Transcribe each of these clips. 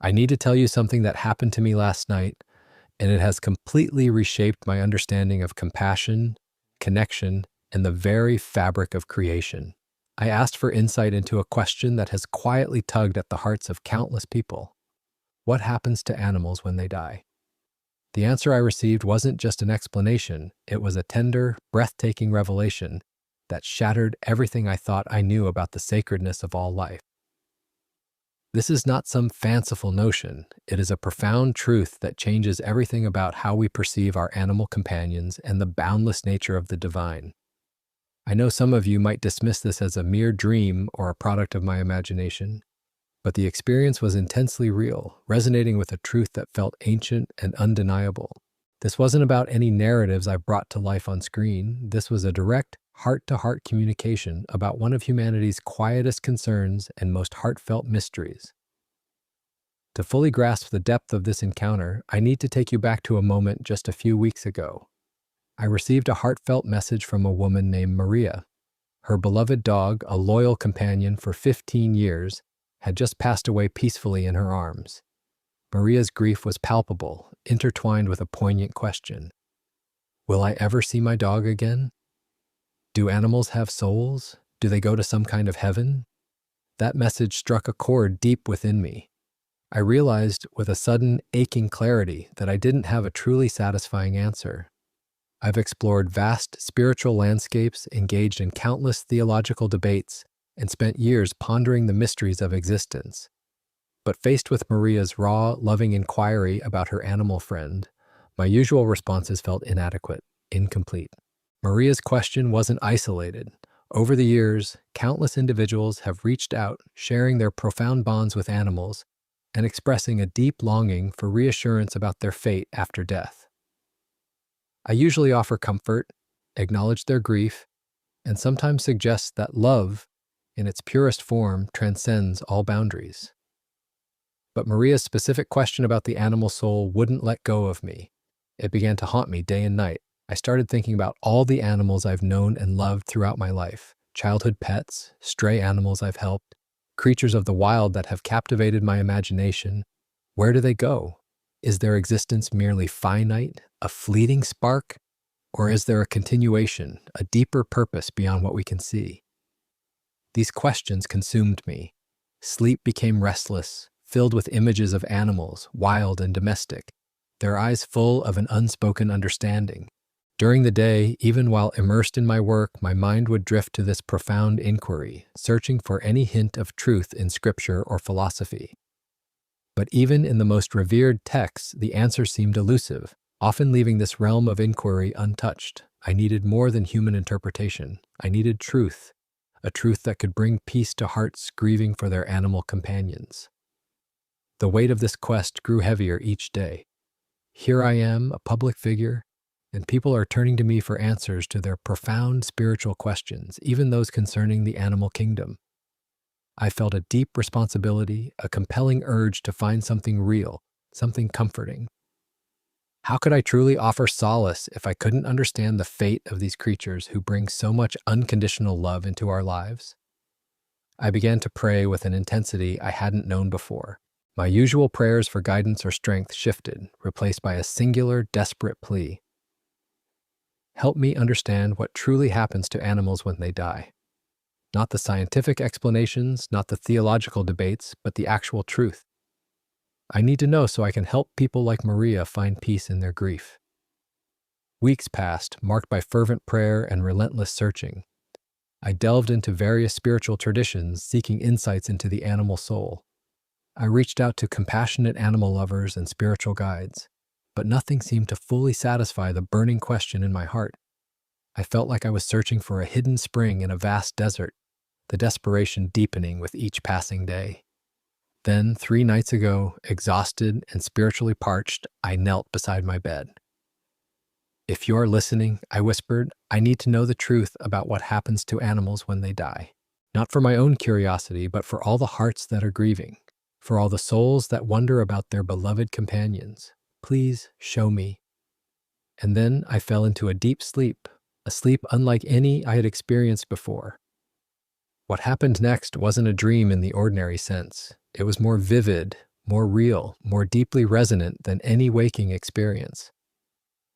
I need to tell you something that happened to me last night, and it has completely reshaped my understanding of compassion, connection, and the very fabric of creation. I asked for insight into a question that has quietly tugged at the hearts of countless people. What happens to animals when they die? The answer I received wasn't just an explanation, it was a tender, breathtaking revelation that shattered everything I thought I knew about the sacredness of all life. This is not some fanciful notion, it is a profound truth that changes everything about how we perceive our animal companions and the boundless nature of the divine. I know some of you might dismiss this as a mere dream or a product of my imagination, but the experience was intensely real, resonating with a truth that felt ancient and undeniable. This wasn't about any narratives I brought to life on screen. This was a direct, heart-to-heart communication about one of humanity's quietest concerns and most heartfelt mysteries. To fully grasp the depth of this encounter, I need to take you back to a moment just a few weeks ago. I received a heartfelt message from a woman named Maria. Her beloved dog, a loyal companion for 15 years, had just passed away peacefully in her arms. Maria's grief was palpable, intertwined with a poignant question. Will I ever see my dog again? Do animals have souls? Do they go to some kind of heaven? That message struck a chord deep within me. I realized with a sudden, aching clarity that I didn't have a truly satisfying answer. I've explored vast spiritual landscapes, engaged in countless theological debates, and spent years pondering the mysteries of existence. But faced with Maria's raw, loving inquiry about her animal friend, my usual responses felt inadequate, incomplete. Maria's question wasn't isolated. Over the years, countless individuals have reached out, sharing their profound bonds with animals and expressing a deep longing for reassurance about their fate after death. I usually offer comfort, acknowledge their grief, and sometimes suggest that love, in its purest form, transcends all boundaries. But Maria's specific question about the animal soul wouldn't let go of me. It began to haunt me day and night. I started thinking about all the animals I've known and loved throughout my life, childhood pets, stray animals I've helped, creatures of the wild that have captivated my imagination. Where do they go? Is their existence merely finite, a fleeting spark? Or is there a continuation, a deeper purpose beyond what we can see? These questions consumed me. Sleep became restless, filled with images of animals, wild and domestic, their eyes full of an unspoken understanding. During the day, even while immersed in my work, my mind would drift to this profound inquiry, searching for any hint of truth in scripture or philosophy. But even in the most revered texts, the answer seemed elusive, often leaving this realm of inquiry untouched. I needed more than human interpretation. I needed truth, a truth that could bring peace to hearts grieving for their animal companions. The weight of this quest grew heavier each day. Here I am, a public figure, and people are turning to me for answers to their profound spiritual questions, even those concerning the animal kingdom. I felt a deep responsibility, a compelling urge to find something real, something comforting. How could I truly offer solace if I couldn't understand the fate of these creatures who bring so much unconditional love into our lives? I began to pray with an intensity I hadn't known before. My usual prayers for guidance or strength shifted, replaced by a singular, desperate plea. Help me understand what truly happens to animals when they die. Not the scientific explanations, not the theological debates, but the actual truth. I need to know so I can help people like Maria find peace in their grief. Weeks passed, marked by fervent prayer and relentless searching. I delved into various spiritual traditions, seeking insights into the animal soul. I reached out to compassionate animal lovers and spiritual guides, but nothing seemed to fully satisfy the burning question in my heart. I felt like I was searching for a hidden spring in a vast desert, the desperation deepening with each passing day. Then, 3 nights ago, exhausted and spiritually parched, I knelt beside my bed. If you're listening, I whispered, I need to know the truth about what happens to animals when they die. Not for my own curiosity, but for all the hearts that are grieving, for all the souls that wonder about their beloved companions. Please show me. And then I fell into a deep sleep, a sleep unlike any I had experienced before. What happened next wasn't a dream in the ordinary sense. It was more vivid, more real, more deeply resonant than any waking experience.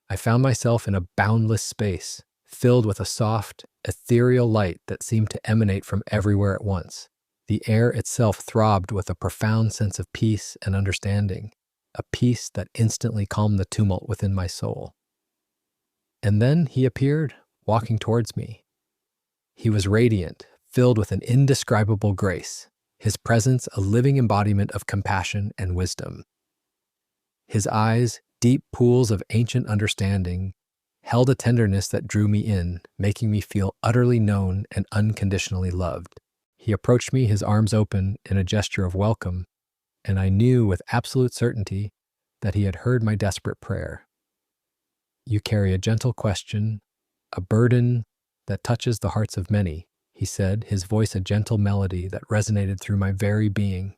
I found myself in a boundless space, filled with a soft, ethereal light that seemed to emanate from everywhere at once. The air itself throbbed with a profound sense of peace and understanding, a peace that instantly calmed the tumult within my soul. And then he appeared, walking towards me. He was radiant, filled with an indescribable grace, his presence a living embodiment of compassion and wisdom. His eyes, deep pools of ancient understanding, held a tenderness that drew me in, making me feel utterly known and unconditionally loved. He approached me, his arms open, in a gesture of welcome, and I knew with absolute certainty that he had heard my desperate prayer. "You carry a gentle question, a burden that touches the hearts of many," he said, his voice a gentle melody that resonated through my very being.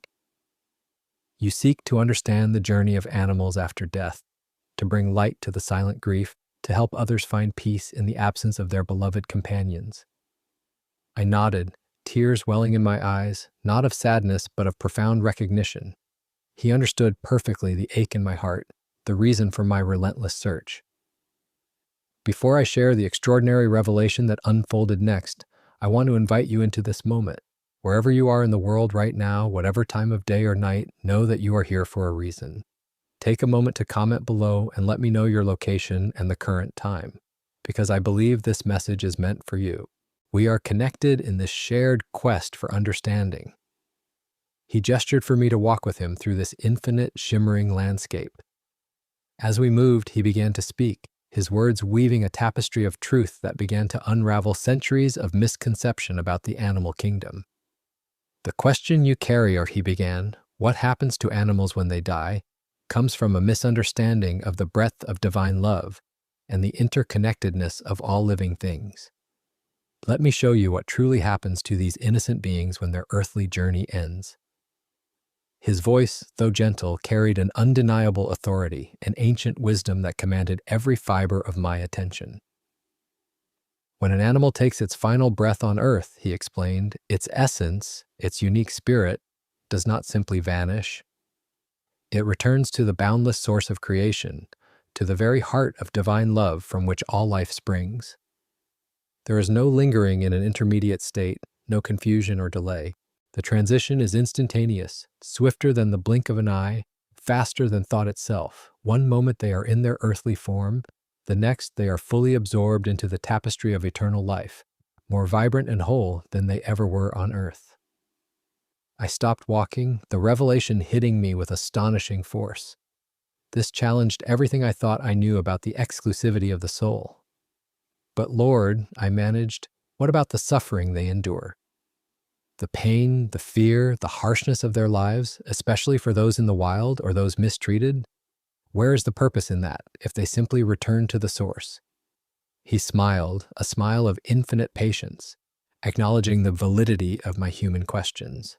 "You seek to understand the journey of animals after death, to bring light to the silent grief, to help others find peace in the absence of their beloved companions." I nodded, tears welling in my eyes, not of sadness but of profound recognition. He understood perfectly the ache in my heart, the reason for my relentless search. Before I share the extraordinary revelation that unfolded next, I want to invite you into this moment. Wherever you are in the world right now, whatever time of day or night, know that you are here for a reason. Take a moment to comment below and let me know your location and the current time, because I believe this message is meant for you. We are connected in this shared quest for understanding. He gestured for me to walk with him through this infinite, shimmering landscape. As we moved, he began to speak, his words weaving a tapestry of truth that began to unravel centuries of misconception about the animal kingdom. "The question you carry," or he began, "what happens to animals when they die, comes from a misunderstanding of the breadth of divine love and the interconnectedness of all living things. Let me show you what truly happens to these innocent beings when their earthly journey ends." His voice, though gentle, carried an undeniable authority, an ancient wisdom that commanded every fiber of my attention. "When an animal takes its final breath on earth," he explained, "its essence, its unique spirit, does not simply vanish. It returns to the boundless source of creation, to the very heart of divine love from which all life springs. There is no lingering in an intermediate state, no confusion or delay. The transition is instantaneous, swifter than the blink of an eye, faster than thought itself. One moment they are in their earthly form, the next they are fully absorbed into the tapestry of eternal life, more vibrant and whole than they ever were on earth." I stopped walking, the revelation hitting me with astonishing force. This challenged everything I thought I knew about the exclusivity of the soul. "But Lord," I managed, "what about the suffering they endure? The pain, the fear, the harshness of their lives, especially for those in the wild or those mistreated? Where is the purpose in that, if they simply return to the source?" He smiled, a smile of infinite patience, acknowledging the validity of my human questions.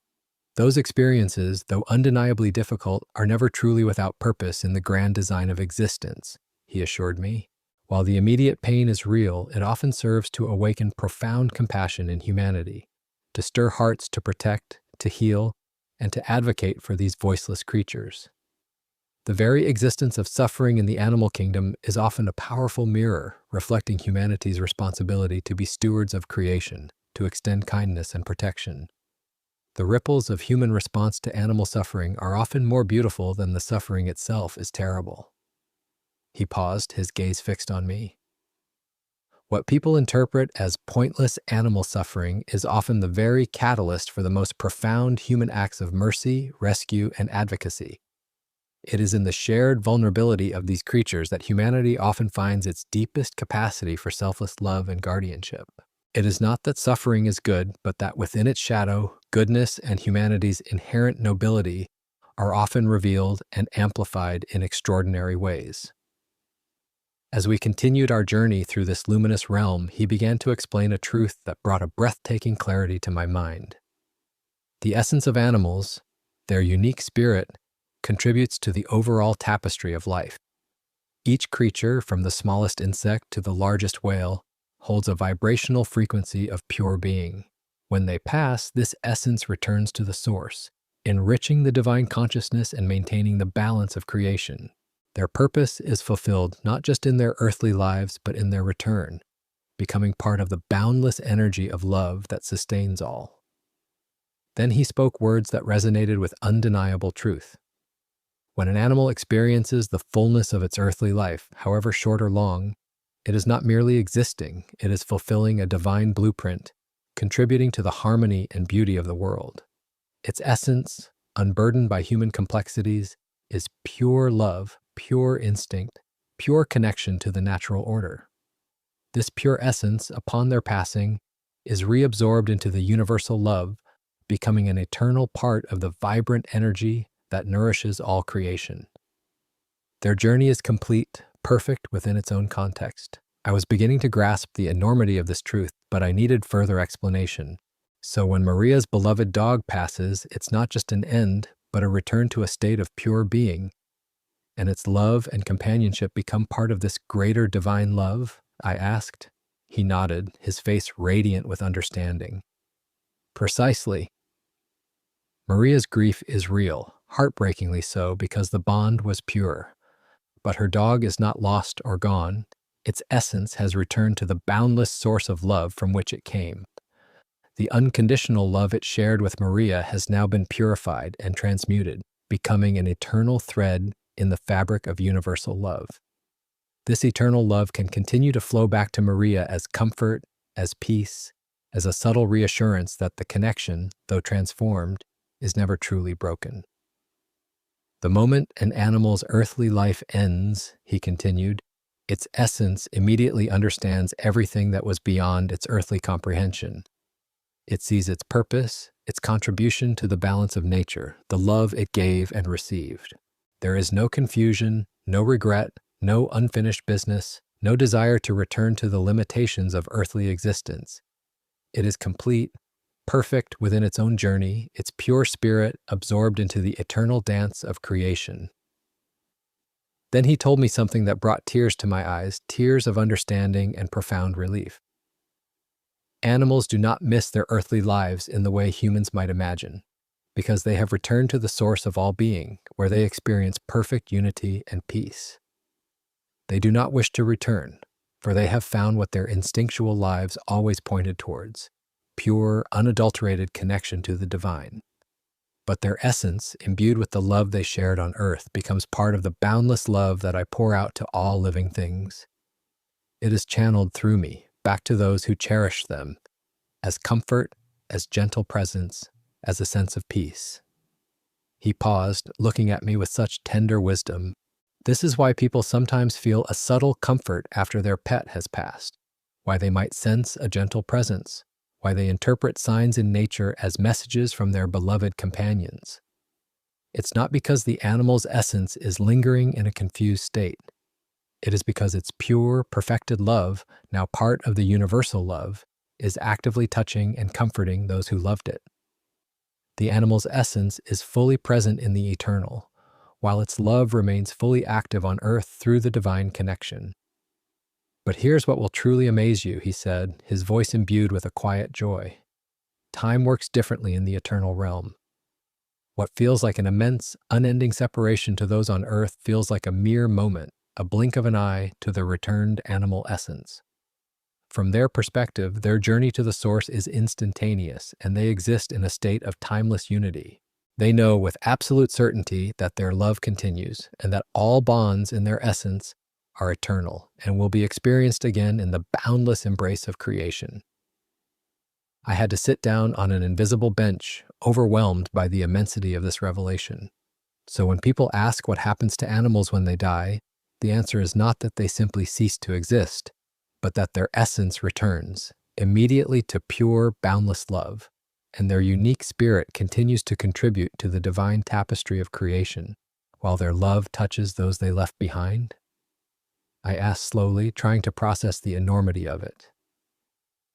"Those experiences, though undeniably difficult, are never truly without purpose in the grand design of existence," he assured me. "While the immediate pain is real, it often serves to awaken profound compassion in humanity, to stir hearts to protect, to heal, and to advocate for these voiceless creatures. The very existence of suffering in the animal kingdom is often a powerful mirror, reflecting humanity's responsibility to be stewards of creation, to extend kindness and protection. The ripples of human response to animal suffering are often more beautiful than the suffering itself is terrible." He paused, his gaze fixed on me. "What people interpret as pointless animal suffering is often the very catalyst for the most profound human acts of mercy, rescue, and advocacy. It is in the shared vulnerability of these creatures that humanity often finds its deepest capacity for selfless love and guardianship. It is not that suffering is good, but that within its shadow, goodness and humanity's inherent nobility are often revealed and amplified in extraordinary ways." As we continued our journey through this luminous realm, he began to explain a truth that brought a breathtaking clarity to my mind. The essence of animals, their unique spirit, contributes to the overall tapestry of life. Each creature, from the smallest insect to the largest whale, holds a vibrational frequency of pure being. When they pass, this essence returns to the source, enriching the divine consciousness and maintaining the balance of creation. Their purpose is fulfilled not just in their earthly lives, but in their return, becoming part of the boundless energy of love that sustains all. Then he spoke words that resonated with undeniable truth. When an animal experiences the fullness of its earthly life, however short or long, it is not merely existing, it is fulfilling a divine blueprint, contributing to the harmony and beauty of the world. Its essence, unburdened by human complexities, is pure love, pure instinct, pure connection to the natural order. This pure essence, upon their passing, is reabsorbed into the universal love, becoming an eternal part of the vibrant energy that nourishes all creation. Their journey is complete, perfect within its own context. I was beginning to grasp the enormity of this truth, but I needed further explanation. So when Maria's beloved dog passes, it's not just an end, but a return to a state of pure being, and its love and companionship become part of this greater divine love? I asked. He nodded, his face radiant with understanding. Precisely. Maria's grief is real, heartbreakingly so, because the bond was pure. But her dog is not lost or gone. Its essence has returned to the boundless source of love from which it came. The unconditional love it shared with Maria has now been purified and transmuted, becoming an eternal thread in the fabric of universal love. This eternal love can continue to flow back to Maria as comfort, as peace, as a subtle reassurance that the connection, though transformed, is never truly broken. The moment an animal's earthly life ends, he continued, its essence immediately understands everything that was beyond its earthly comprehension. It sees its purpose, its contribution to the balance of nature, the love it gave and received. There is no confusion, no regret, no unfinished business, no desire to return to the limitations of earthly existence. It is complete, perfect within its own journey, its pure spirit absorbed into the eternal dance of creation. Then he told me something that brought tears to my eyes, tears of understanding and profound relief. Animals do not miss their earthly lives in the way humans might imagine, because they have returned to the source of all being, where they experience perfect unity and peace. They do not wish to return, for they have found what their instinctual lives always pointed towards, pure, unadulterated connection to the divine. But their essence, imbued with the love they shared on earth, becomes part of the boundless love that I pour out to all living things. It is channeled through me, back to those who cherish them, as comfort, as gentle presence, as a sense of peace. He paused, looking at me with such tender wisdom. This is why people sometimes feel a subtle comfort after their pet has passed, why they might sense a gentle presence, why they interpret signs in nature as messages from their beloved companions. It's not because the animal's essence is lingering in a confused state. It is because its pure, perfected love, now part of the universal love, is actively touching and comforting those who loved it. The animal's essence is fully present in the eternal, while its love remains fully active on earth through the divine connection. But here's what will truly amaze you, he said, his voice imbued with a quiet joy. Time works differently in the eternal realm. What feels like an immense, unending separation to those on earth feels like a mere moment, a blink of an eye to the returned animal essence. From their perspective, their journey to the source is instantaneous, and they exist in a state of timeless unity. They know with absolute certainty that their love continues, and that all bonds in their essence are eternal and will be experienced again in the boundless embrace of creation. I had to sit down on an invisible bench, overwhelmed by the immensity of this revelation. So when people ask what happens to animals when they die, the answer is not that they simply cease to exist, but that their essence returns immediately to pure, boundless love, and their unique spirit continues to contribute to the divine tapestry of creation, while their love touches those they left behind. I asked slowly, trying to process the enormity of it.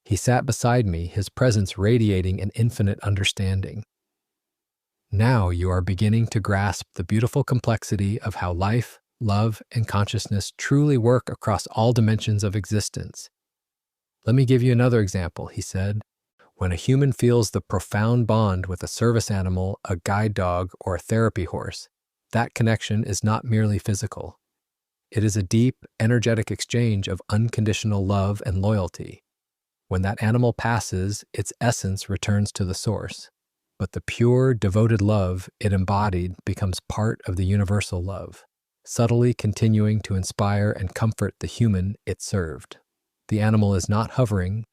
He sat beside me, his presence radiating an infinite understanding. Now you are beginning to grasp the beautiful complexity of how life, love, and consciousness truly work across all dimensions of existence. Let me give you another example, he said. When a human feels the profound bond with a service animal, a guide dog, or a therapy horse, that connection is not merely physical. It is a deep, energetic exchange of unconditional love and loyalty. When that animal passes, its essence returns to the source, but the pure, devoted love it embodied becomes part of the universal love, subtly continuing to inspire and comfort the human it served. The animal is not hovering,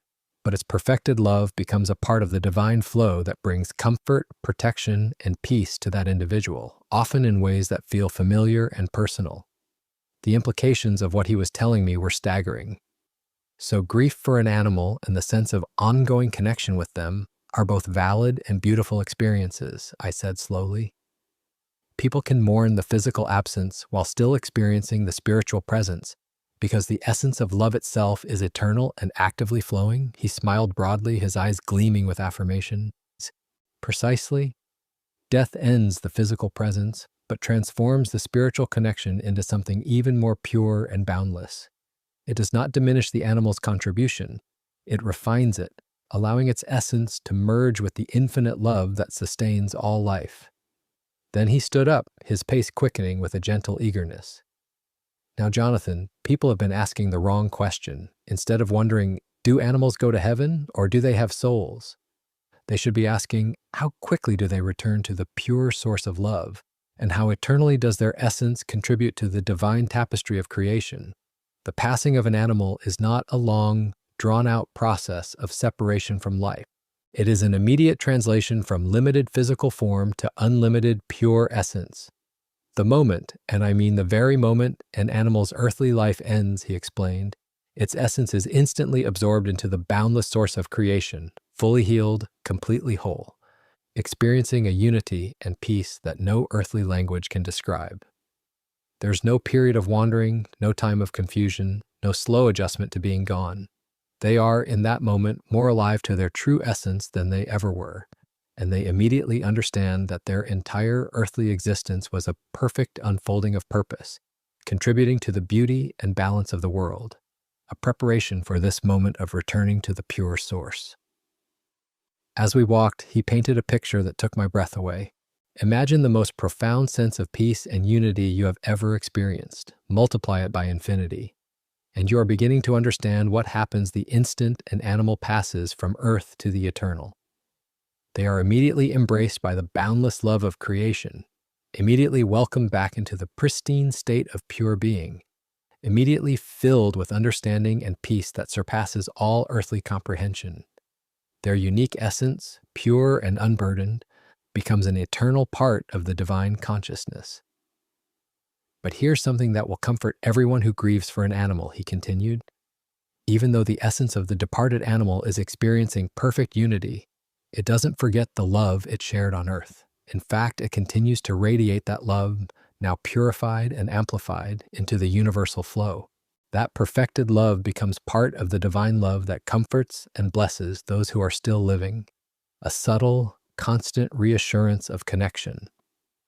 but its perfected love becomes a part of the divine flow that brings comfort, protection, and peace to that individual, often in ways that feel familiar and personal. The implications of what he was telling me were staggering. So grief for an animal and the sense of ongoing connection with them are both valid and beautiful experiences, I said slowly. People can mourn the physical absence while still experiencing the spiritual presence because the essence of love itself is eternal and actively flowing. He smiled broadly, his eyes gleaming with affirmation. Precisely. Death ends the physical presence, but transforms the spiritual connection into something even more pure and boundless. It does not diminish the animal's contribution. It refines it, allowing its essence to merge with the infinite love that sustains all life. Then he stood up, his pace quickening with a gentle eagerness. Now, Jonathan, people have been asking the wrong question. Instead of wondering, do animals go to heaven or do they have souls? They should be asking, how quickly do they return to the pure source of love? And how eternally does their essence contribute to the divine tapestry of creation? The passing of an animal is not a long, drawn-out process of separation from life. It is an immediate translation from limited physical form to unlimited pure essence. The moment, and I mean the very moment an animal's earthly life ends, he explained, its essence is instantly absorbed into the boundless source of creation, fully healed, completely whole, experiencing a unity and peace that no earthly language can describe. There's no period of wandering, no time of confusion, no slow adjustment to being gone. They are, in that moment, more alive to their true essence than they ever were, and they immediately understand that their entire earthly existence was a perfect unfolding of purpose, contributing to the beauty and balance of the world, a preparation for this moment of returning to the pure source. As we walked, he painted a picture that took my breath away. Imagine the most profound sense of peace and unity you have ever experienced. Multiply it by infinity. And you are beginning to understand what happens the instant an animal passes from earth to the eternal. They are immediately embraced by the boundless love of creation, immediately welcomed back into the pristine state of pure being, immediately filled with understanding and peace that surpasses all earthly comprehension. Their unique essence, pure and unburdened, becomes an eternal part of the divine consciousness. But here's something that will comfort everyone who grieves for an animal, he continued. Even though the essence of the departed animal is experiencing perfect unity, it doesn't forget the love it shared on earth. In fact, it continues to radiate that love, now purified and amplified, into the universal flow. That perfected love becomes part of the divine love that comforts and blesses those who are still living, a subtle, constant reassurance of connection.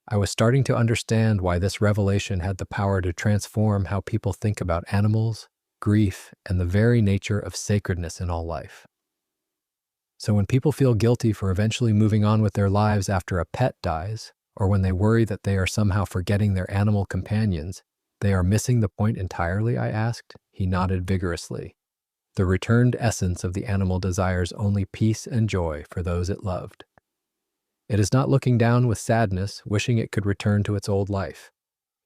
I was starting to understand why this revelation had the power to transform how people think about animals, grief, and the very nature of sacredness in all life. So when people feel guilty for eventually moving on with their lives after a pet dies, or when they worry that they are somehow forgetting their animal companions, they are missing the point entirely, I asked. He nodded vigorously. The returned essence of the animal desires only peace and joy for those it loved. It is not looking down with sadness, wishing it could return to its old life.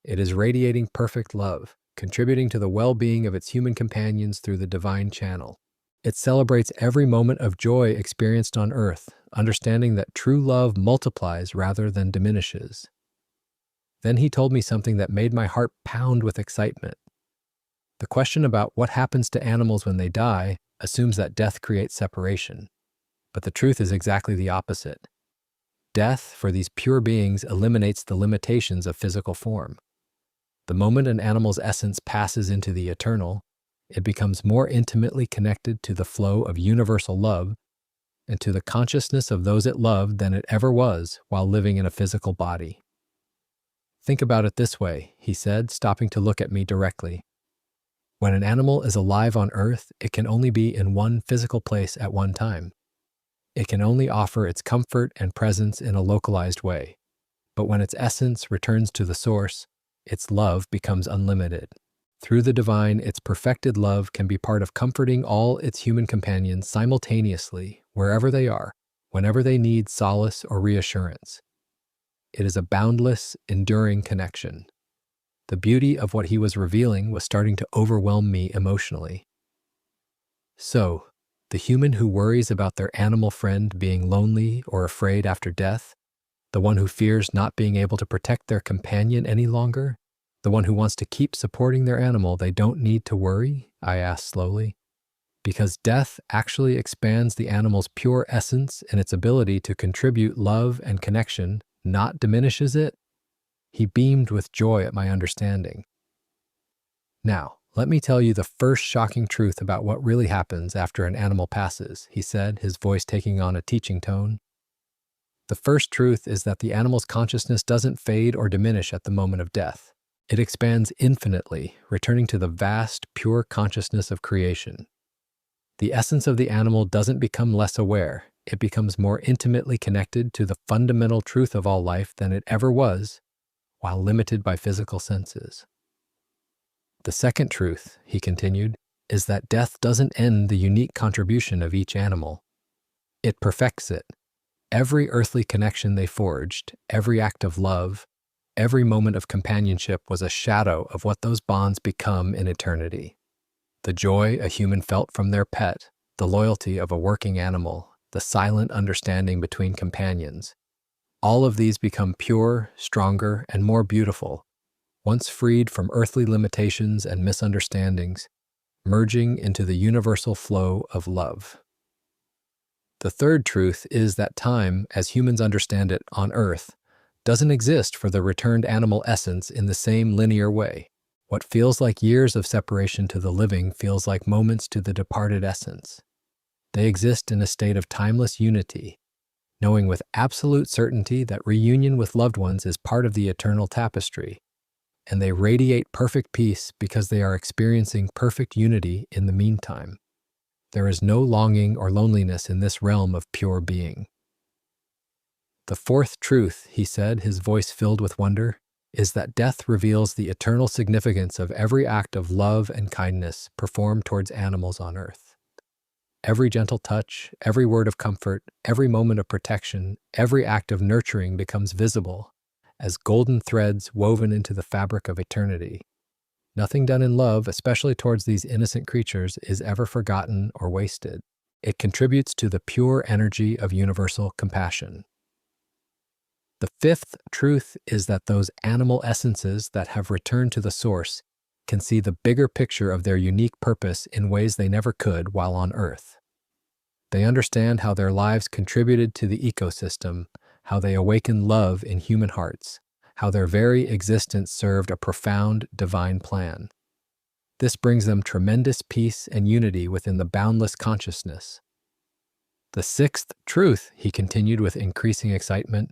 It is radiating perfect love, contributing to the well-being of its human companions through the divine channel. It celebrates every moment of joy experienced on earth, understanding that true love multiplies rather than diminishes. Then he told me something that made my heart pound with excitement. The question about what happens to animals when they die assumes that death creates separation. But the truth is exactly the opposite. Death, for these pure beings, eliminates the limitations of physical form. The moment an animal's essence passes into the eternal, it becomes more intimately connected to the flow of universal love and to the consciousness of those it loved than it ever was while living in a physical body. Think about it this way, he said, stopping to look at me directly. When an animal is alive on earth, it can only be in one physical place at one time. It can only offer its comfort and presence in a localized way. But when its essence returns to the source, its love becomes unlimited. Through the divine, its perfected love can be part of comforting all its human companions simultaneously, wherever they are, whenever they need solace or reassurance. It is a boundless, enduring connection. The beauty of what he was revealing was starting to overwhelm me emotionally. So, the human who worries about their animal friend being lonely or afraid after death, the one who fears not being able to protect their companion any longer, the one who wants to keep supporting their animal, they don't need to worry, I asked slowly, because death actually expands the animal's pure essence and its ability to contribute love and connection, not diminishes it. He beamed with joy at my understanding. Now, let me tell you the first shocking truth about what really happens after an animal passes, he said, his voice taking on a teaching tone. The first truth is that the animal's consciousness doesn't fade or diminish at the moment of death. It expands infinitely, returning to the vast, pure consciousness of creation. The essence of the animal doesn't become less aware. It becomes more intimately connected to the fundamental truth of all life than it ever was, while limited by physical senses. The second truth, he continued, is that death doesn't end the unique contribution of each animal. It perfects it. Every earthly connection they forged, every act of love, every moment of companionship was a shadow of what those bonds become in eternity. The joy a human felt from their pet, the loyalty of a working animal, the silent understanding between companions, all of these become pure, stronger, and more beautiful, once freed from earthly limitations and misunderstandings, merging into the universal flow of love. The third truth is that time, as humans understand it on Earth, doesn't exist for the returned animal essence in the same linear way. What feels like years of separation to the living feels like moments to the departed essence. They exist in a state of timeless unity, knowing with absolute certainty that reunion with loved ones is part of the eternal tapestry, and they radiate perfect peace because they are experiencing perfect unity in the meantime. There is no longing or loneliness in this realm of pure being. The fourth truth, he said, his voice filled with wonder, is that death reveals the eternal significance of every act of love and kindness performed towards animals on earth. Every gentle touch, every word of comfort, every moment of protection, every act of nurturing becomes visible as golden threads woven into the fabric of eternity. Nothing done in love, especially towards these innocent creatures, is ever forgotten or wasted. It contributes to the pure energy of universal compassion. The fifth truth is that those animal essences that have returned to the source can see the bigger picture of their unique purpose in ways they never could while on Earth. They understand how their lives contributed to the ecosystem, how they awakened love in human hearts, how their very existence served a profound divine plan. This brings them tremendous peace and unity within the boundless consciousness. The sixth truth, he continued with increasing excitement,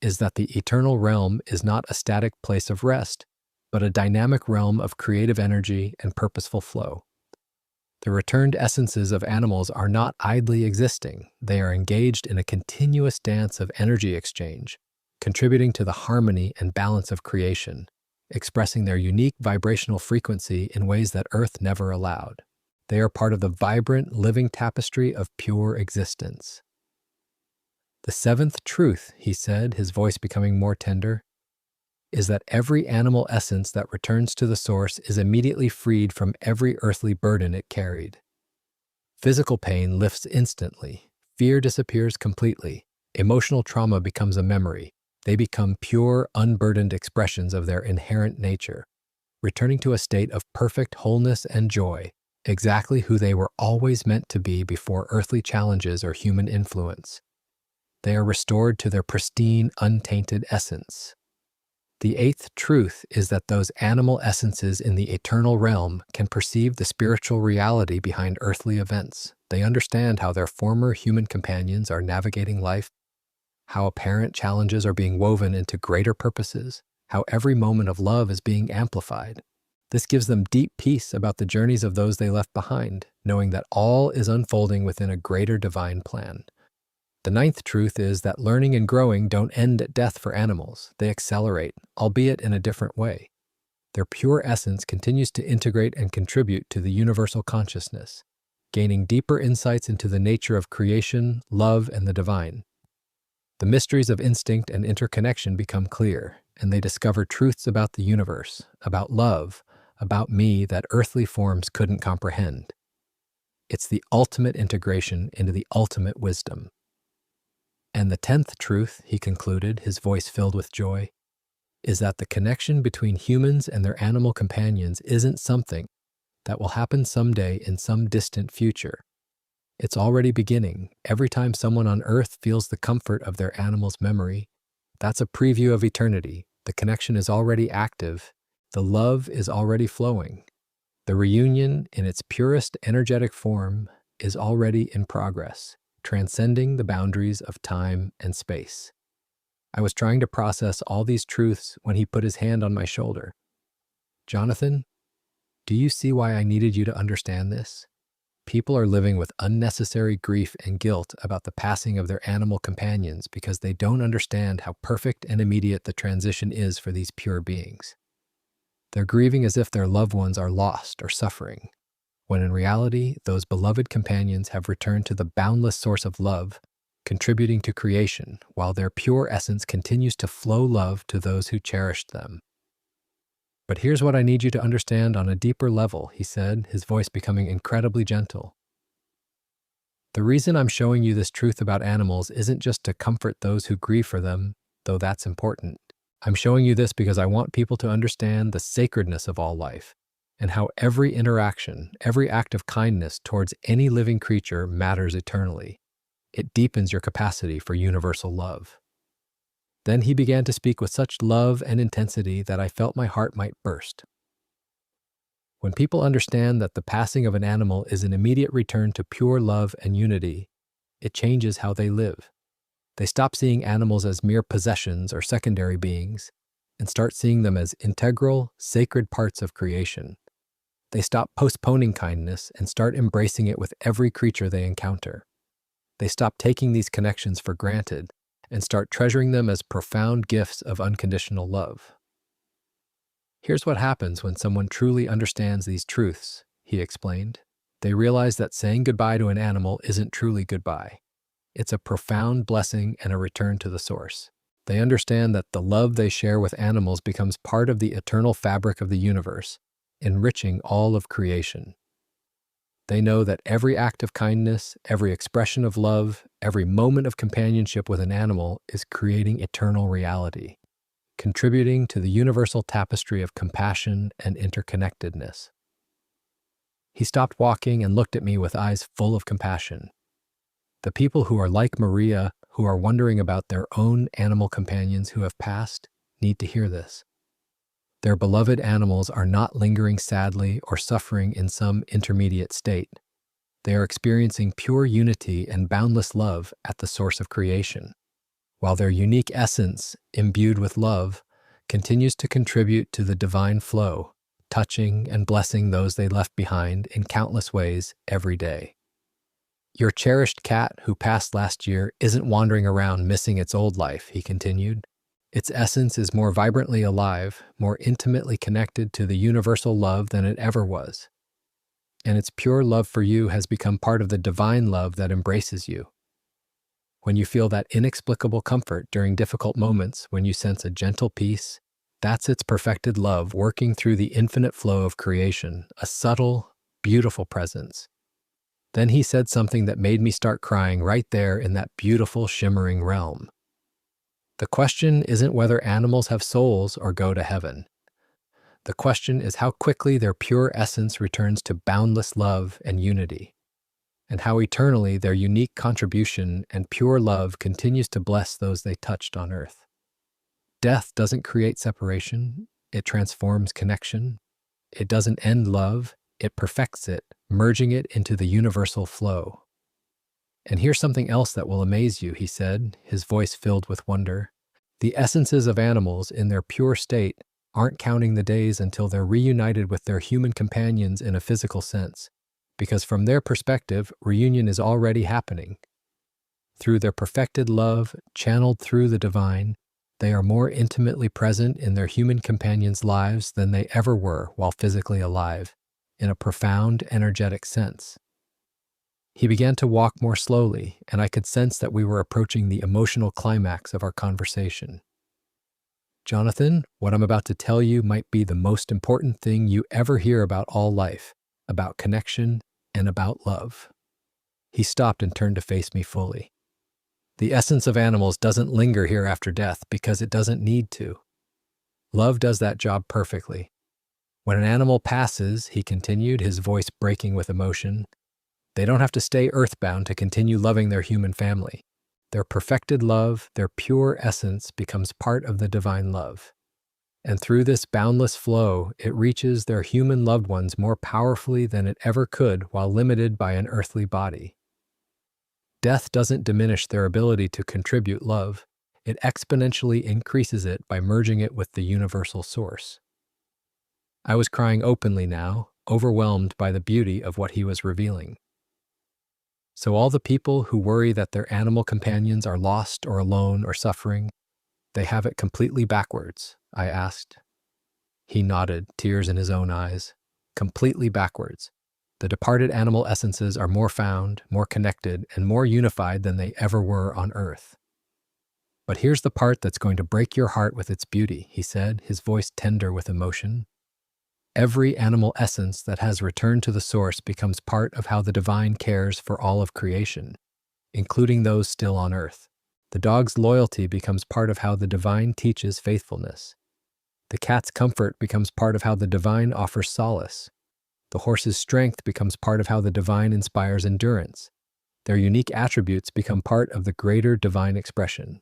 is that the eternal realm is not a static place of rest, but a dynamic realm of creative energy and purposeful flow. The returned essences of animals are not idly existing. They are engaged in a continuous dance of energy exchange, contributing to the harmony and balance of creation, expressing their unique vibrational frequency in ways that Earth never allowed. They are part of the vibrant, living tapestry of pure existence. The seventh truth, he said, his voice becoming more tender, is that every animal essence that returns to the source is immediately freed from every earthly burden it carried. Physical pain lifts instantly, fear disappears completely, emotional trauma becomes a memory. They become pure, unburdened expressions of their inherent nature, returning to a state of perfect wholeness and joy, exactly who they were always meant to be before earthly challenges or human influence. They are restored to their pristine, untainted essence. The eighth truth is that those animal essences in the eternal realm can perceive the spiritual reality behind earthly events. They understand how their former human companions are navigating life, how apparent challenges are being woven into greater purposes, how every moment of love is being amplified. This gives them deep peace about the journeys of those they left behind, knowing that all is unfolding within a greater divine plan. The ninth truth is that learning and growing don't end at death for animals. They accelerate, albeit in a different way. Their pure essence continues to integrate and contribute to the universal consciousness, gaining deeper insights into the nature of creation, love, and the divine. The mysteries of instinct and interconnection become clear, and they discover truths about the universe, about love, about me that earthly forms couldn't comprehend. It's the ultimate integration into the ultimate wisdom. And the 10th truth, he concluded, his voice filled with joy, is that the connection between humans and their animal companions isn't something that will happen someday in some distant future. It's already beginning. Every time someone on Earth feels the comfort of their animal's memory, that's a preview of eternity. The connection is already active. The love is already flowing. The reunion, in its purest energetic form, is already in progress, transcending the boundaries of time and space. I was trying to process all these truths when he put his hand on my shoulder. Jonathan, do you see why I needed you to understand this? People are living with unnecessary grief and guilt about the passing of their animal companions because they don't understand how perfect and immediate the transition is for these pure beings. They're grieving as if their loved ones are lost or suffering, when in reality, those beloved companions have returned to the boundless source of love, contributing to creation, while their pure essence continues to flow love to those who cherished them. But here's what I need you to understand on a deeper level, he said, his voice becoming incredibly gentle. The reason I'm showing you this truth about animals isn't just to comfort those who grieve for them, though that's important. I'm showing you this because I want people to understand the sacredness of all life and how every interaction, every act of kindness towards any living creature matters eternally. It deepens your capacity for universal love. Then he began to speak with such love and intensity that I felt my heart might burst. When people understand that the passing of an animal is an immediate return to pure love and unity, it changes how they live. They stop seeing animals as mere possessions or secondary beings and start seeing them as integral, sacred parts of creation. They stop postponing kindness and start embracing it with every creature they encounter. They stop taking these connections for granted and start treasuring them as profound gifts of unconditional love. Here's what happens when someone truly understands these truths, he explained. They realize that saying goodbye to an animal isn't truly goodbye. It's a profound blessing and a return to the source. They understand that the love they share with animals becomes part of the eternal fabric of the universe, enriching all of creation. They know that every act of kindness, every expression of love, every moment of companionship with an animal is creating eternal reality, contributing to the universal tapestry of compassion and interconnectedness. He stopped walking and looked at me with eyes full of compassion. The people who are like Maria, who are wondering about their own animal companions who have passed, need to hear this. Their beloved animals are not lingering sadly or suffering in some intermediate state. They are experiencing pure unity and boundless love at the source of creation, while their unique essence, imbued with love, continues to contribute to the divine flow, touching and blessing those they left behind in countless ways every day. Your cherished cat who passed last year isn't wandering around missing its old life, he continued. Its essence is more vibrantly alive, more intimately connected to the universal love than it ever was. And its pure love for you has become part of the divine love that embraces you. When you feel that inexplicable comfort during difficult moments, when you sense a gentle peace, that's its perfected love working through the infinite flow of creation, a subtle, beautiful presence. Then he said something that made me start crying right there in that beautiful, shimmering realm. The question isn't whether animals have souls or go to heaven. The question is how quickly their pure essence returns to boundless love and unity, and how eternally their unique contribution and pure love continues to bless those they touched on earth. Death doesn't create separation, it transforms connection. It doesn't end love, it perfects it, merging it into the universal flow. And here's something else that will amaze you, he said, his voice filled with wonder. The essences of animals in their pure state aren't counting the days until they're reunited with their human companions in a physical sense, because from their perspective, reunion is already happening. Through their perfected love, channeled through the divine, they are more intimately present in their human companions' lives than they ever were while physically alive, in a profound, energetic sense. He began to walk more slowly, and I could sense that we were approaching the emotional climax of our conversation. Jonathan, what I'm about to tell you might be the most important thing you ever hear about all life, about connection and about love. He stopped and turned to face me fully. The essence of animals doesn't linger here after death because it doesn't need to. Love does that job perfectly. When an animal passes, he continued, his voice breaking with emotion, they don't have to stay earthbound to continue loving their human family. Their perfected love, their pure essence becomes part of the divine love. And through this boundless flow, it reaches their human loved ones more powerfully than it ever could while limited by an earthly body. Death doesn't diminish their ability to contribute love. It exponentially increases it by merging it with the universal source. I was crying openly now, overwhelmed by the beauty of what he was revealing. So all the people who worry that their animal companions are lost or alone or suffering, they have it completely backwards, I asked. He nodded, tears in his own eyes. Completely backwards. The departed animal essences are more found, more connected, and more unified than they ever were on Earth. But here's the part that's going to break your heart with its beauty, he said, his voice tender with emotion. Every animal essence that has returned to the source becomes part of how the divine cares for all of creation, including those still on earth. The dog's loyalty becomes part of how the divine teaches faithfulness. The cat's comfort becomes part of how the divine offers solace. The horse's strength becomes part of how the divine inspires endurance. Their unique attributes become part of the greater divine expression.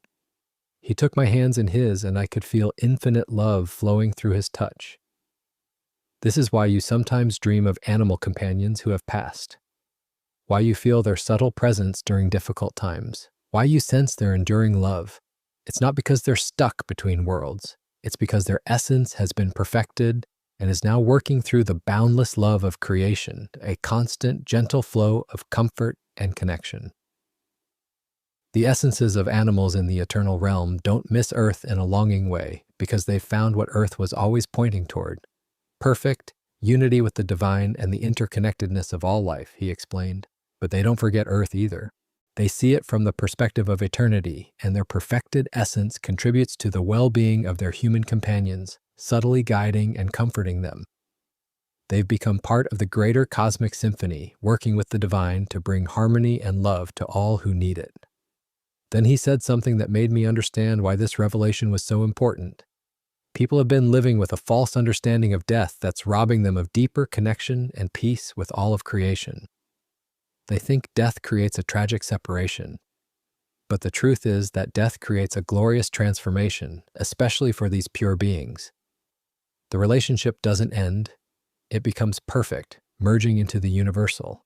He took my hands in his, and I could feel infinite love flowing through his touch. This is why you sometimes dream of animal companions who have passed, why you feel their subtle presence during difficult times, why you sense their enduring love. It's not because they're stuck between worlds. It's because their essence has been perfected and is now working through the boundless love of creation, a constant, gentle flow of comfort and connection. The essences of animals in the eternal realm don't miss Earth in a longing way because they've found what Earth was always pointing toward. Perfect, unity with the divine and the interconnectedness of all life, he explained. But they don't forget Earth either. They see it from the perspective of eternity, and their perfected essence contributes to the well-being of their human companions, subtly guiding and comforting them. They've become part of the greater cosmic symphony, working with the divine to bring harmony and love to all who need it. Then he said something that made me understand why this revelation was so important. People have been living with a false understanding of death that's robbing them of deeper connection and peace with all of creation. They think death creates a tragic separation. But the truth is that death creates a glorious transformation, especially for these pure beings. The relationship doesn't end. It becomes perfect, merging into the universal.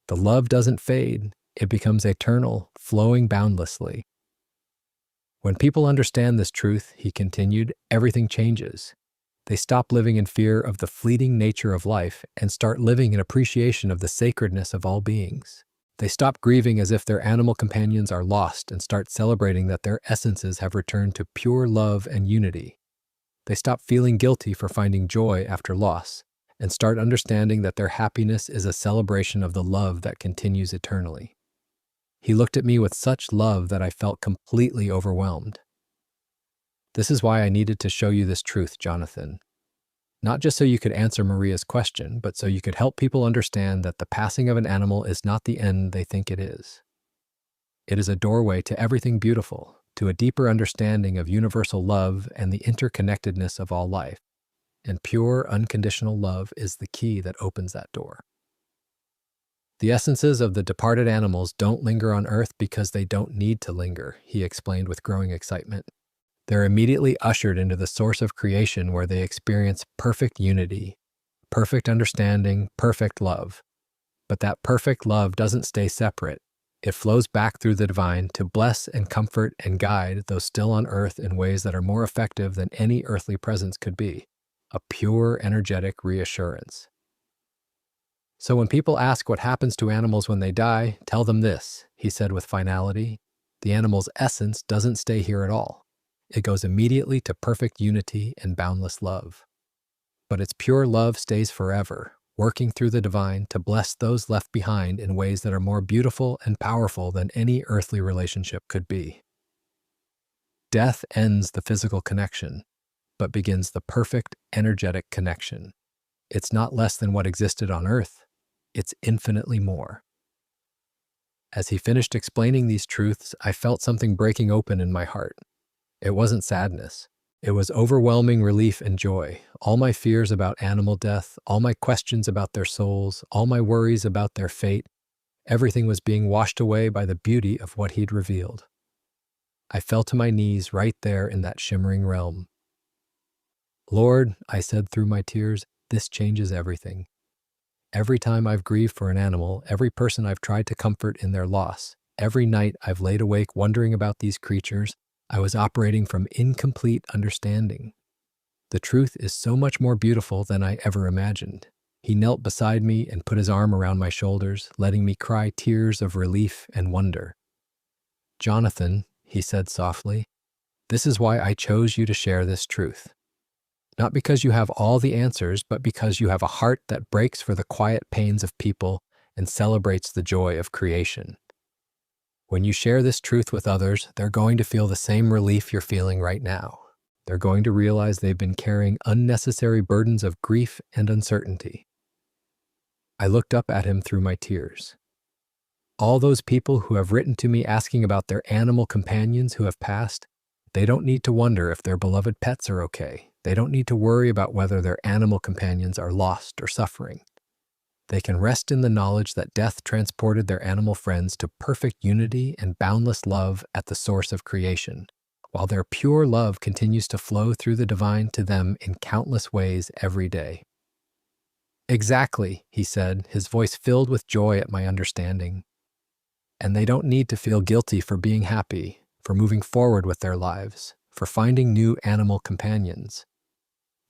The love doesn't fade. It becomes eternal, flowing boundlessly. When people understand this truth, he continued, everything changes. They stop living in fear of the fleeting nature of life and start living in appreciation of the sacredness of all beings. They stop grieving as if their animal companions are lost and start celebrating that their essences have returned to pure love and unity. They stop feeling guilty for finding joy after loss and start understanding that their happiness is a celebration of the love that continues eternally. He looked at me with such love that I felt completely overwhelmed. This is why I needed to show you this truth, Jonathan. Not just so you could answer Maria's question, but so you could help people understand that the passing of an animal is not the end they think it is. It is a doorway to everything beautiful, to a deeper understanding of universal love and the interconnectedness of all life. And pure, unconditional love is the key that opens that door. The essences of the departed animals don't linger on Earth because they don't need to linger, he explained with growing excitement. They're immediately ushered into the source of creation where they experience perfect unity, perfect understanding, perfect love. But that perfect love doesn't stay separate. It flows back through the divine to bless and comfort and guide those still on Earth in ways that are more effective than any earthly presence could be. A pure, energetic reassurance. So when people ask what happens to animals when they die, tell them this, he said with finality. The animal's essence doesn't stay here at all. It goes immediately to perfect unity and boundless love. But its pure love stays forever, working through the divine to bless those left behind in ways that are more beautiful and powerful than any earthly relationship could be. Death ends the physical connection, but begins the perfect, energetic connection. It's not less than what existed on earth. It's infinitely more. As he finished explaining these truths, I felt something breaking open in my heart. It wasn't sadness. It was overwhelming relief and joy. All my fears about animal death, all my questions about their souls, all my worries about their fate, everything was being washed away by the beauty of what he'd revealed. I fell to my knees right there in that shimmering realm. Lord, I said through my tears, this changes everything. Every time I've grieved for an animal, every person I've tried to comfort in their loss, every night I've laid awake wondering about these creatures, I was operating from incomplete understanding. The truth is so much more beautiful than I ever imagined. He knelt beside me and put his arm around my shoulders, letting me cry tears of relief and wonder. Jonathan, he said softly, this is why I chose you to share this truth. Not because you have all the answers, but because you have a heart that breaks for the quiet pains of people and celebrates the joy of creation. When you share this truth with others, they're going to feel the same relief you're feeling right now. They're going to realize they've been carrying unnecessary burdens of grief and uncertainty. I looked up at him through my tears. All those people who have written to me asking about their animal companions who have passed, they don't need to wonder if their beloved pets are okay. They don't need to worry about whether their animal companions are lost or suffering. They can rest in the knowledge that death transported their animal friends to perfect unity and boundless love at the source of creation, while their pure love continues to flow through the divine to them in countless ways every day. Exactly, he said, his voice filled with joy at my understanding. And they don't need to feel guilty for being happy, for moving forward with their lives, for finding new animal companions.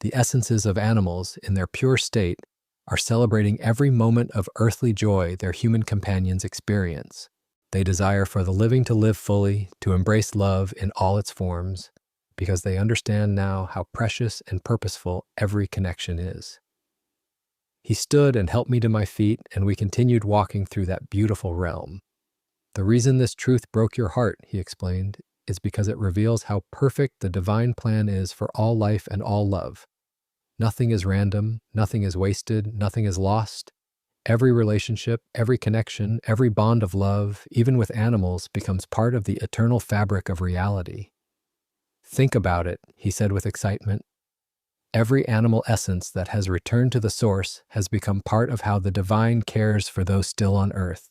The essences of animals, in their pure state, are celebrating every moment of earthly joy their human companions experience. They desire for the living to live fully, to embrace love in all its forms, because they understand now how precious and purposeful every connection is. He stood and helped me to my feet, and we continued walking through that beautiful realm. The reason this truth broke your heart, he explained, is because it reveals how perfect the divine plan is for all life and all love. Nothing is random, nothing is wasted, nothing is lost. Every relationship, every connection, every bond of love, even with animals, becomes part of the eternal fabric of reality. Think about it, he said with excitement. Every animal essence that has returned to the source has become part of how the divine cares for those still on earth.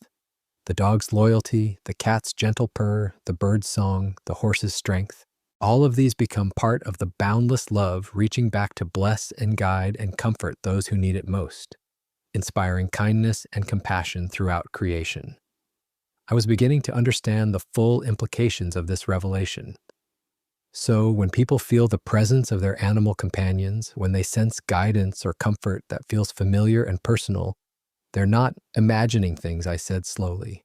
The dog's loyalty, the cat's gentle purr, the bird's song, the horse's strength, all of these become part of the boundless love reaching back to bless and guide and comfort those who need it most, inspiring kindness and compassion throughout creation. I was beginning to understand the full implications of this revelation. So, when people feel the presence of their animal companions, when they sense guidance or comfort that feels familiar and personal, they're not imagining things, I said slowly.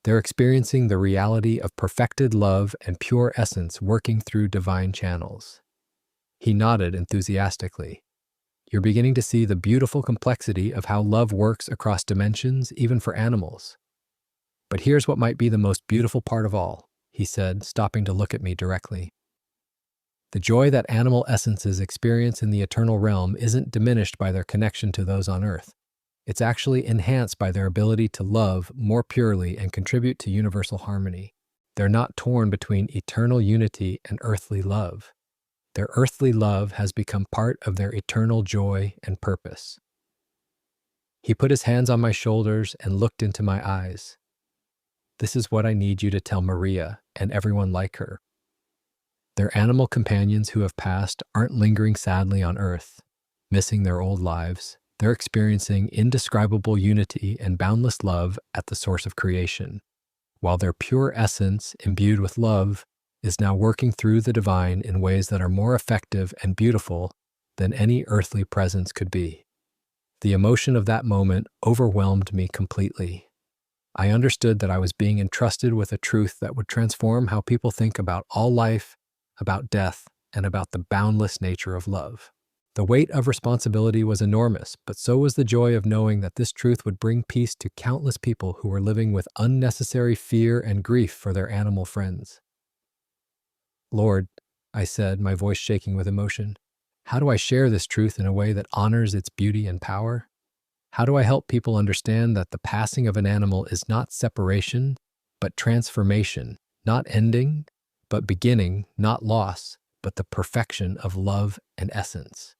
They're experiencing the reality of perfected love and pure essence working through divine channels. He nodded enthusiastically. You're beginning to see the beautiful complexity of how love works across dimensions, even for animals. But here's what might be the most beautiful part of all, he said, stopping to look at me directly. The joy that animal essences experience in the eternal realm isn't diminished by their connection to those on earth. It's actually enhanced by their ability to love more purely and contribute to universal harmony. They're not torn between eternal unity and earthly love. Their earthly love has become part of their eternal joy and purpose. He put his hands on my shoulders and looked into my eyes. This is what I need you to tell Maria and everyone like her. Their animal companions who have passed aren't lingering sadly on earth, missing their old lives. They're experiencing indescribable unity and boundless love at the source of creation, while their pure essence, imbued with love, is now working through the divine in ways that are more effective and beautiful than any earthly presence could be. The emotion of that moment overwhelmed me completely. I understood that I was being entrusted with a truth that would transform how people think about all life, about death, and about the boundless nature of love. The weight of responsibility was enormous, but so was the joy of knowing that this truth would bring peace to countless people who were living with unnecessary fear and grief for their animal friends. Lord, I said, my voice shaking with emotion, how do I share this truth in a way that honors its beauty and power? How do I help people understand that the passing of an animal is not separation, but transformation, not ending, but beginning, not loss, but the perfection of love and essence?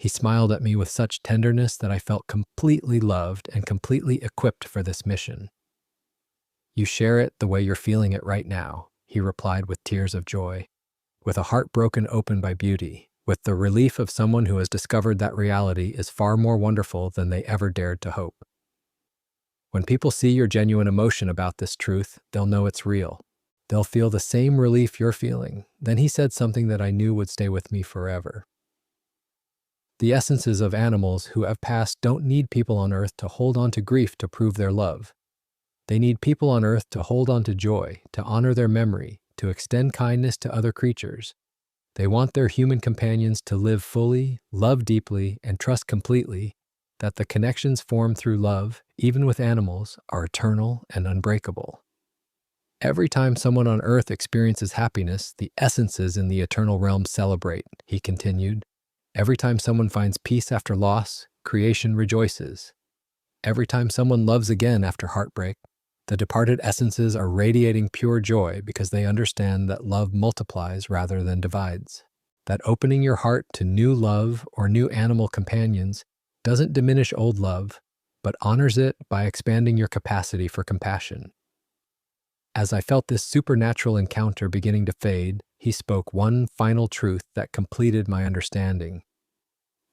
He smiled at me with such tenderness that I felt completely loved and completely equipped for this mission. You share it the way you're feeling it right now, he replied with tears of joy, with a heart broken open by beauty, with the relief of someone who has discovered that reality is far more wonderful than they ever dared to hope. When people see your genuine emotion about this truth, they'll know it's real. They'll feel the same relief you're feeling. Then he said something that I knew would stay with me forever. The essences of animals who have passed don't need people on earth to hold on to grief to prove their love. They need people on earth to hold on to joy, to honor their memory, to extend kindness to other creatures. They want their human companions to live fully, love deeply, and trust completely that the connections formed through love, even with animals, are eternal and unbreakable. Every time someone on earth experiences happiness, the essences in the eternal realm celebrate, he continued. Every time someone finds peace after loss, creation rejoices. Every time someone loves again after heartbreak, the departed essences are radiating pure joy because they understand that love multiplies rather than divides. That opening your heart to new love or new animal companions doesn't diminish old love, but honors it by expanding your capacity for compassion. As I felt this supernatural encounter beginning to fade, he spoke one final truth that completed my understanding.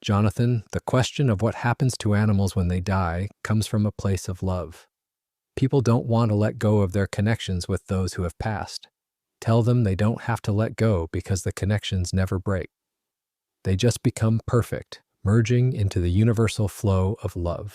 Jonathan, the question of what happens to animals when they die comes from a place of love. People don't want to let go of their connections with those who have passed. Tell them they don't have to let go because the connections never break. They just become perfect, merging into the universal flow of love.